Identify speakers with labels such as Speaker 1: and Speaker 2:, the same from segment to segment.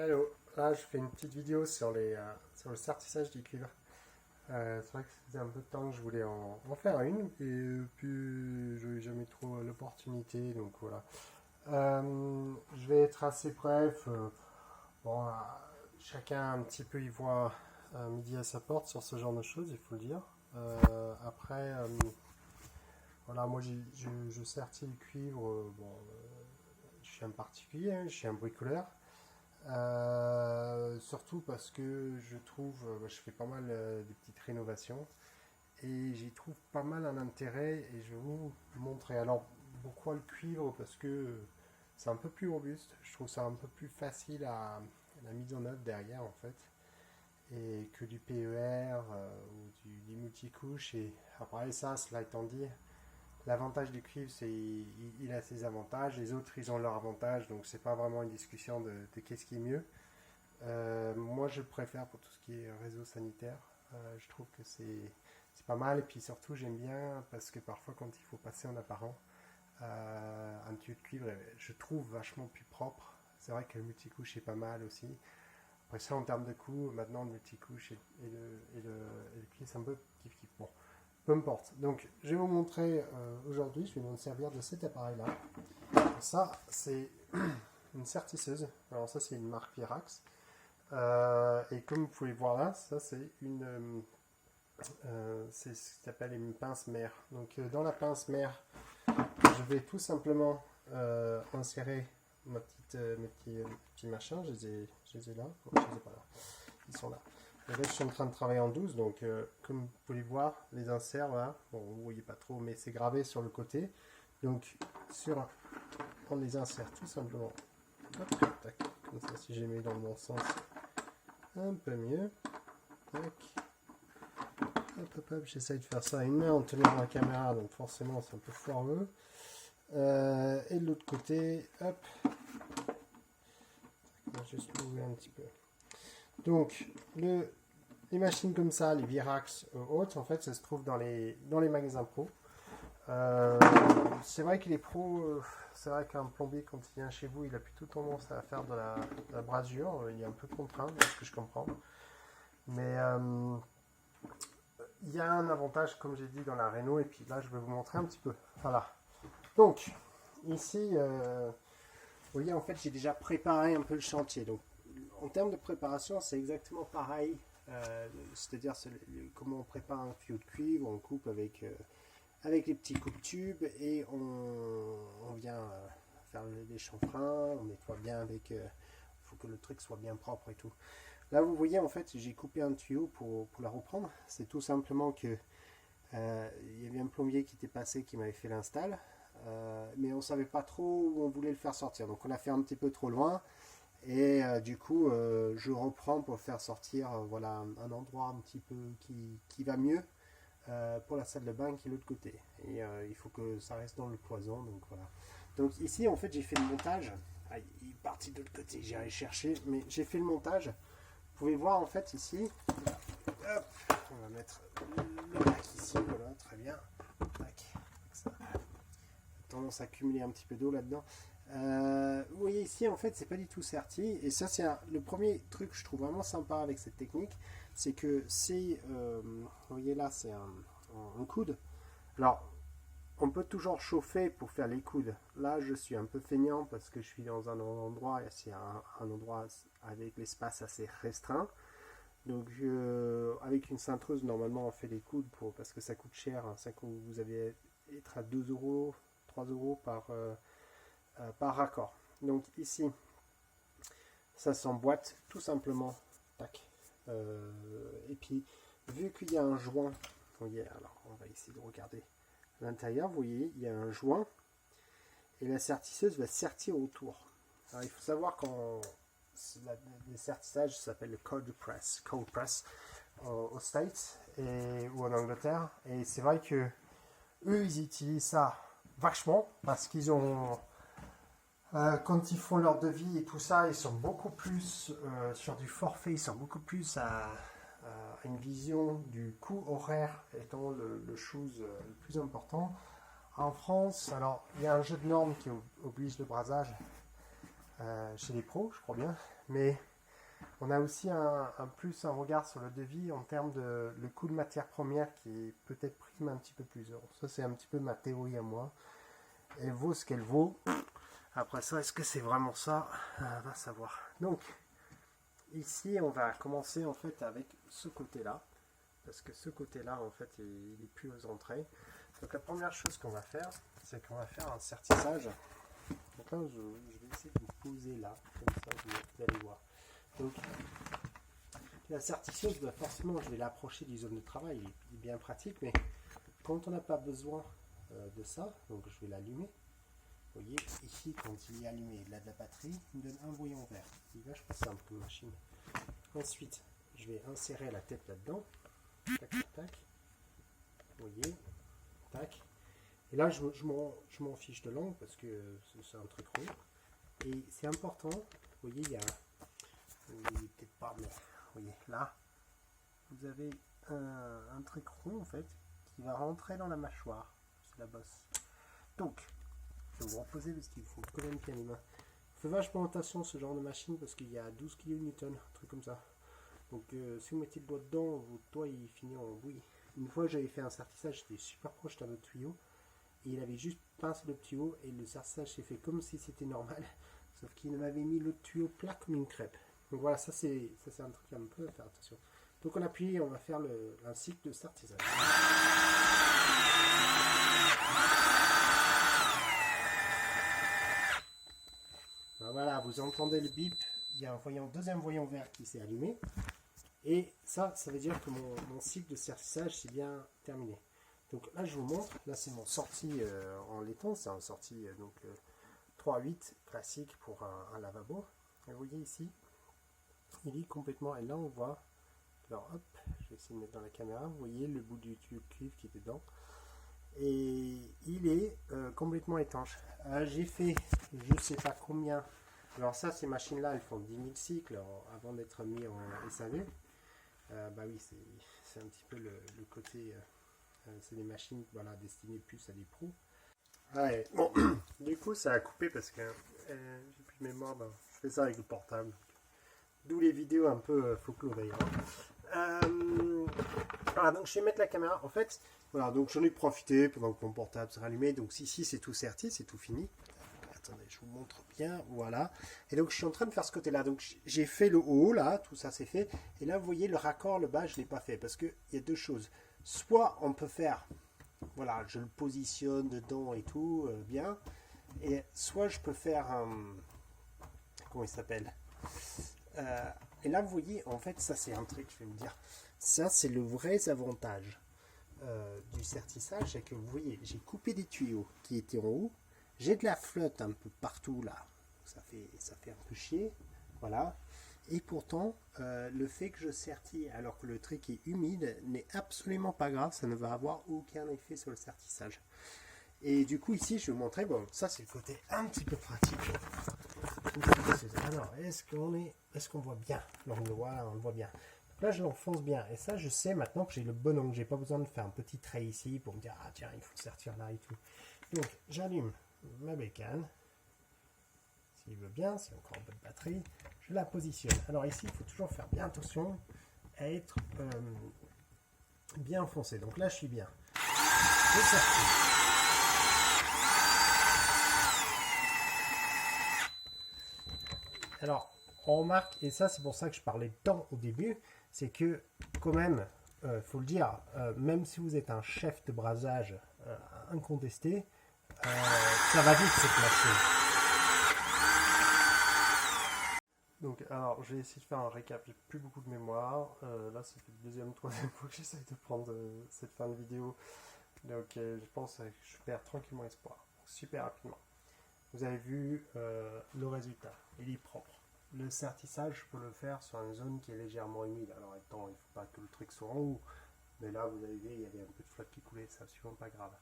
Speaker 1: Hello, là je fais une petite vidéo sur le sertissage du cuivre. C'est vrai que ça faisait un peu de temps que je voulais en faire une, et puis je n'ai jamais trop l'opportunité, donc voilà. Je vais être assez bref. Bon, chacun un petit peu y voit midi à sa porte sur ce genre de choses, il faut le dire. Après, voilà, moi je sertis le cuivre. Bon, je suis un particulier, hein, je suis un bricoleur. Surtout parce que je trouve, je fais pas mal de petites rénovations et j'y trouve pas mal un intérêt et je vais vous montrer. Alors, pourquoi le cuivre? Parce que c'est un peu plus robuste, je trouve ça un peu plus facile à la mise en œuvre derrière en fait, et que du PER ou du multicouche. Et après ça, cela étant dit, l'avantage du cuivre, c'est il a ses avantages, les autres ils ont leurs avantages, donc c'est pas vraiment une discussion de qu'est-ce qui est mieux. Moi, je préfère pour tout ce qui est réseau sanitaire. Je trouve que c'est pas mal. Et puis surtout, j'aime bien parce que parfois, quand il faut passer en apparent, un tuyau de cuivre, je trouve vachement plus propre. C'est vrai que le multicouche est pas mal aussi. Après ça, en termes de coût, maintenant, le multicouche et le cuivre, c'est un peu kiff-kiff. Bon, peu importe. Donc, je vais vous montrer aujourd'hui, je vais me servir de cet appareil-là. Ça, c'est une sertisseuse. Alors ça, c'est une marque Virax. Et comme vous pouvez voir là, ça c'est ce qu'on appelle une pince mère. Donc dans la pince mère, je vais tout simplement insérer mes petits machins. Je les ai là. Oh, je les ai pas là. Ils sont là. Et là, je suis en train de travailler en 12, donc comme vous pouvez voir, les inserts, là, bon, vous ne voyez pas trop, mais c'est gravé sur le côté. Donc on les insère tout simplement. Hop, tac, comme ça, si j'ai mis dans le bon sens, un peu mieux. Tac. Hop, hop, hop, j'essaye de faire ça à une main en tenant la caméra, donc forcément c'est un peu foireux. Et de l'autre côté, hop, on va juste l'ouvrir un petit peu. Donc, les machines comme ça, les Virax hautes, en fait, ça se trouve dans les magasins pro. C'est vrai que les pros, c'est vrai qu'un plombier, quand il vient chez vous, il a plutôt tendance à faire de la brasure. Il est un peu contraint, de ce que je comprends. Mais il y a un avantage, comme j'ai dit, dans la réno, et puis là, je vais vous montrer un petit peu. Voilà. Donc, ici, vous voyez, en fait, j'ai déjà préparé un peu le chantier. Donc, en termes de préparation, c'est exactement pareil. C'est-à-dire comment on prépare un tuyau de cuivre, on coupe avec les petits coupes-tubes et on vient faire les chanfreins, on nettoie bien avec... Il faut que le truc soit bien propre et tout. Là, vous voyez, en fait, j'ai coupé un tuyau pour la reprendre. C'est tout simplement que il y avait un plombier qui était passé qui m'avait fait l'install, mais on ne savait pas trop où on voulait le faire sortir. Donc, on a fait un petit peu trop loin. Et du coup, je reprends pour faire sortir voilà, un endroit un petit peu qui va mieux pour la salle de bain qui est de l'autre côté. Et il faut que ça reste dans le cloison. Donc voilà. Donc ici, en fait, j'ai fait le montage. Ah, il est parti de l'autre côté, j'ai allé chercher, mais j'ai fait le montage. Vous pouvez voir en fait ici. Hop, on va mettre le bac ici. Voilà, très bien. Tac, ça. Tendance à accumuler un petit peu d'eau là-dedans. Vous voyez ici, en fait, c'est pas du tout serti. Et ça, c'est le premier truc que je trouve vraiment sympa avec cette technique. C'est que vous voyez là, c'est un coude. Alors, on peut toujours chauffer pour faire les coudes. Là, je suis un peu feignant parce que je suis dans un endroit, c'est un endroit avec l'espace assez restreint. Donc, avec une cintreuse, normalement, on fait les coudes parce que ça coûte cher. Ça coûte, vous allez être à 2 euros, 3 euros par raccord. Donc ici, ça s'emboîte tout simplement. Tac. Et puis, vu qu'il y a un joint, vous voyez, alors on va essayer de regarder à l'intérieur, vous voyez, il y a un joint et la sertisseuse va sertir autour. Alors il faut savoir quand les sertissages s'appelle le cold press aux States ou en Angleterre. Et c'est vrai que eux, ils utilisent ça vachement parce qu'ils ont quand ils font leur devis et tout ça, ils sont beaucoup plus sur du forfait, ils sont beaucoup plus à une vision du coût horaire étant le chose le plus important. En France, alors il y a un jeu de normes qui oblige le brasage. chez les pros, je crois bien. Mais on a aussi un regard sur le devis en termes de le coût de matière première qui peut-être prime un petit peu plus. Alors, ça, c'est un petit peu ma théorie à moi. Elle vaut ce qu'elle vaut. Après ça, est-ce que c'est vraiment ça? On va savoir. Donc, ici, on va commencer en fait avec ce côté-là. Parce que ce côté-là, en fait, il est plus aux entrées. Donc, la première chose qu'on va faire, c'est qu'on va faire un sertissage. Donc là, je vais essayer de vous poser là. Comme ça, vous allez voir. Donc, la sertisseuse, bah forcément, je vais l'approcher du zone de travail. Il est bien pratique, mais quand on n'a pas besoin de ça, donc je vais l'allumer. Vous voyez, ici, quand il est allumé, il a de la batterie, il me donne un bouillon vert. Il va, je passe un peu machine. Ensuite, je vais insérer la tête là-dedans. Tac, tac, tac. Vous voyez, tac. Et là, je m'en fiche de l'angle parce que c'est un truc rond. Et c'est important, vous voyez, il y a... Vous voyez peut-être pas, mais vous voyez, là, vous avez un truc rond, en fait, qui va rentrer dans la mâchoire. C'est la bosse. Donc, je vais vous reposer parce qu'il faut quand même bien les mains. Faites vachement attention à ce genre de machine parce qu'il y a 12 kN, un truc comme ça. Donc si vous mettez le doigt dedans, votre doigt il finit en bouillie. Une fois j'avais fait un sertissage, j'étais super proche d'un autre tuyau. Et il avait juste pincé le tuyau et le sertissage s'est fait comme si c'était normal. Sauf qu'il m'avait mis le tuyau plat comme une crêpe. Donc voilà, ça c'est un truc un peu à faire attention. Donc on appuie et on va faire un cycle de sertissage. Voilà, vous entendez le bip, il y a un deuxième voyant vert qui s'est allumé. Et ça veut dire que mon cycle de sertissage c'est bien terminé. Donc là je vous montre, là c'est mon sortie en laiton, c'est un sortie 3-8 classique pour un lavabo. Et vous voyez ici, il est complètement, et là on voit, alors hop, je vais essayer de mettre dans la caméra, vous voyez le bout du tuyau de cuivre qui est dedans. Et il est complètement étanche. J'ai fait je sais pas combien. Alors ça, ces machines là elles font 10 000 cycles avant d'être mis en SAV. Bah oui, c'est un petit peu le côté c'est des machines voilà, destinées plus à des pros. Ouais, bon, du coup ça a coupé parce que j'ai plus de mémoire, ben, je fais ça avec le portable. D'où les vidéos un peu folklore d'ailleurs. Voilà, donc je vais mettre la caméra. En fait, voilà, donc j'en ai profité pendant que mon portable sera allumé. Donc ici c'est tout serti, c'est tout fini. Attendez, je vous montre bien, voilà. Et donc je suis en train de faire ce côté-là. Donc j'ai fait le haut, là, tout ça c'est fait. Et là, vous voyez, le raccord, le bas, je ne l'ai pas fait. Parce qu'il y a deux choses. Soit on peut faire, voilà, je le positionne dedans et tout, bien. Et soit je peux faire, comment il s'appelle et là, vous voyez, en fait, ça c'est un truc, je vais me dire. Ça, c'est le vrai avantage du sertissage. C'est que vous voyez, j'ai coupé des tuyaux qui étaient en haut. J'ai de la flotte un peu partout là. Ça fait un peu chier. Voilà. Et pourtant, le fait que je sertis alors que le truc est humide n'est absolument pas grave. Ça ne va avoir aucun effet sur le sertissage. Et du coup, ici, je vais vous montrer. Bon, ça, c'est le côté un petit peu pratique. Alors, est-ce qu'on voit bien l'angle? Voilà, on le voit bien. Donc là, je l'enfonce bien. Et ça, je sais maintenant que j'ai le bon angle. J'ai pas besoin de faire un petit trait ici pour me dire, ah tiens, il faut sertir là et tout. Donc, j'allume ma bécane. S'il veut bien, c'est encore en bonne batterie. Je la positionne. Alors ici, il faut toujours faire bien attention à être bien enfoncé. Donc là, je suis bien. Je sertis. Alors, on remarque, et ça c'est pour ça que je parlais de temps au début, c'est que quand même, faut le dire, même si vous êtes un chef de brasage incontesté, ça va vite cette machine. Donc, alors, je vais essayer de faire un récap, j'ai plus beaucoup de mémoire, là c'est la deuxième, troisième fois que j'essaye de prendre cette fin de vidéo, donc je pense que je perds tranquillement espoir, super rapidement. Vous avez vu le résultat, il est propre. Le sertissage, je peux le faire sur une zone qui est légèrement humide. Alors, attends, il ne faut pas que le truc soit en haut. Mais là, vous avez vu, il y avait un peu de flotte qui coulait, c'est absolument pas grave.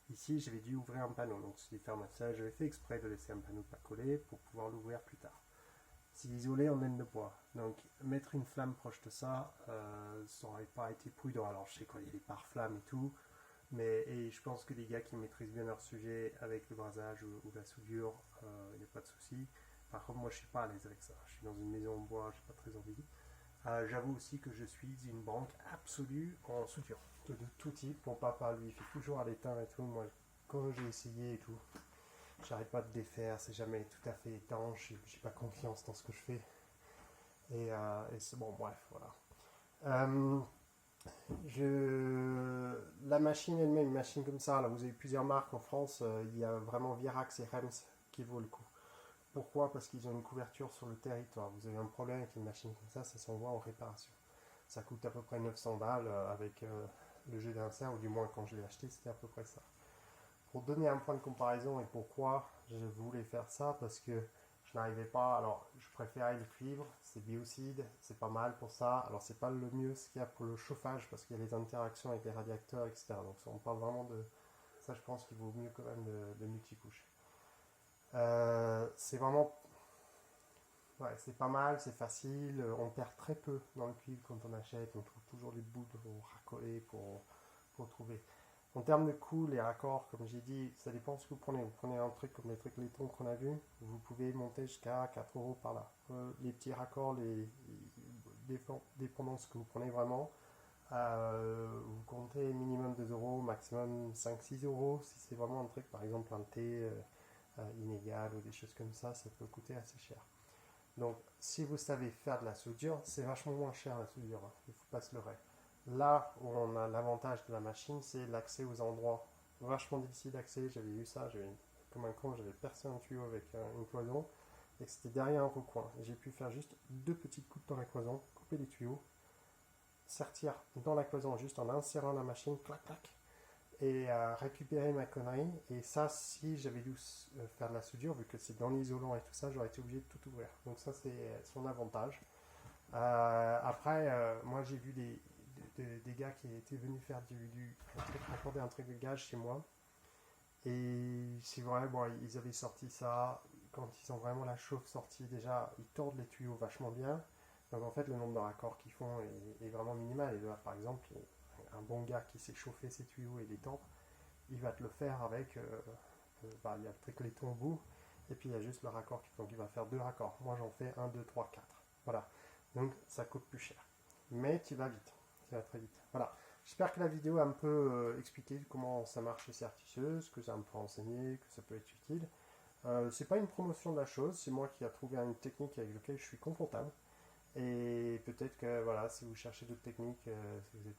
Speaker 1: Ici, j'avais dû ouvrir un panneau. Donc, c'est faire ça. J'avais fait exprès de laisser un panneau pas collé pour pouvoir l'ouvrir plus tard. C'est isolé en laine de bois. Donc, mettre une flamme proche de ça, ça n'aurait pas été prudent. Alors, je sais qu'il y a des pare-flammes et tout. Et je pense que les gars qui maîtrisent bien leur sujet avec le brasage ou la soudure, il n'y a pas de souci. Par contre, moi, je suis pas à l'aise avec ça. Je suis dans une maison en bois, j'ai pas très envie. J'avoue aussi que je suis une banque absolue en soudure, de tout type. Mon papa, lui, il fait toujours à l'étain et tout. Moi, quand j'ai essayé et tout, j'arrête pas de défaire, c'est jamais tout à fait étanche, j'ai pas confiance dans ce que je fais. Et c'est bon, bref, voilà. Euh, la machine elle-même, une machine comme ça, là, vous avez plusieurs marques en France, il y a vraiment Virax et Rems qui vaut le coup. Pourquoi? Parce qu'ils ont une couverture sur le territoire. Vous avez un problème avec une machine comme ça s'envoie en réparation. Ça coûte à peu près 900 balles avec le jeu d'insert, ou du moins quand je l'ai acheté, c'était à peu près ça. Pour donner un point de comparaison et pourquoi je voulais faire ça, parce que je n'arrivais pas, alors je préférais le cuivre, c'est biocide, c'est pas mal pour ça, alors c'est pas le mieux ce qu'il y a pour le chauffage, parce qu'il y a les interactions avec les radiateurs, etc. Donc on parle vraiment de, ça je pense qu'il vaut mieux quand même de multicouche. C'est vraiment, ouais, c'est pas mal, c'est facile, on perd très peu dans le cuivre quand on achète, on trouve toujours les bouts pour racoler, pour trouver. En termes de coût, les raccords, comme j'ai dit, ça dépend ce que vous prenez. Vous prenez un truc comme les trucs laiton qu'on a vu, vous pouvez monter jusqu'à 4 euros par là. Les petits raccords, dépendant de ce que vous prenez vraiment, vous comptez minimum 2 euros, maximum 5-6 euros. Si c'est vraiment un truc, par exemple un thé inégal ou des choses comme ça peut coûter assez cher. Donc, si vous savez faire de la soudure, c'est vachement moins cher la soudure, hein. Il ne faut pas se leurrer. Là où on a l'avantage de la machine, c'est l'accès aux endroits vachement difficiles d'accès. J'avais vu ça, comme un con, j'avais percé un tuyau avec une cloison et c'était derrière un recoin. J'ai pu faire juste 2 petites coupes dans la cloison, couper les tuyaux, sortir dans la cloison juste en insérant la machine, clac clac, et récupérer ma connerie. Et ça, si j'avais dû faire de la soudure, vu que c'est dans l'isolant et tout ça, j'aurais été obligé de tout ouvrir. Donc ça, c'est son avantage. Après, moi j'ai vu des gars qui étaient venus faire raccorder un truc de gaz chez moi. Et c'est vrai, bon, ils avaient sorti ça. Quand ils ont vraiment la chauffe sortie, déjà, ils tordent les tuyaux vachement bien. Donc en fait, le nombre de raccords qu'ils font est vraiment minimal. Et là, par exemple, un bon gars qui sait chauffer ses tuyaux et les tendre, il va te le faire avec. Il y a le truc laiton au bout. Et puis il y a juste le raccord. Donc il va faire 2 raccords. Moi j'en fais 1, 2, 3, 4. Voilà. Donc ça coûte plus cher. Mais tu vas vite. Tu vas très vite. Voilà. J'espère que la vidéo a un peu expliqué comment ça marche chez Certisseuse, que ça me peut enseigner, que ça peut être utile. C'est pas une promotion de la chose, c'est moi qui a trouvé une technique avec laquelle je suis confortable. Et peut-être que voilà, si vous cherchez d'autres techniques, si vous êtes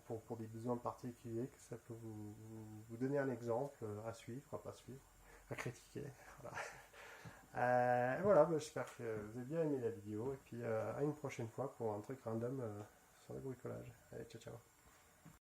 Speaker 1: pour des besoins particuliers, que ça peut vous donner un exemple à suivre, à pas suivre, à critiquer. Voilà. Voilà, j'espère que vous avez bien aimé la vidéo et puis à une prochaine fois pour un truc random sur le bricolage. Allez, ciao ciao.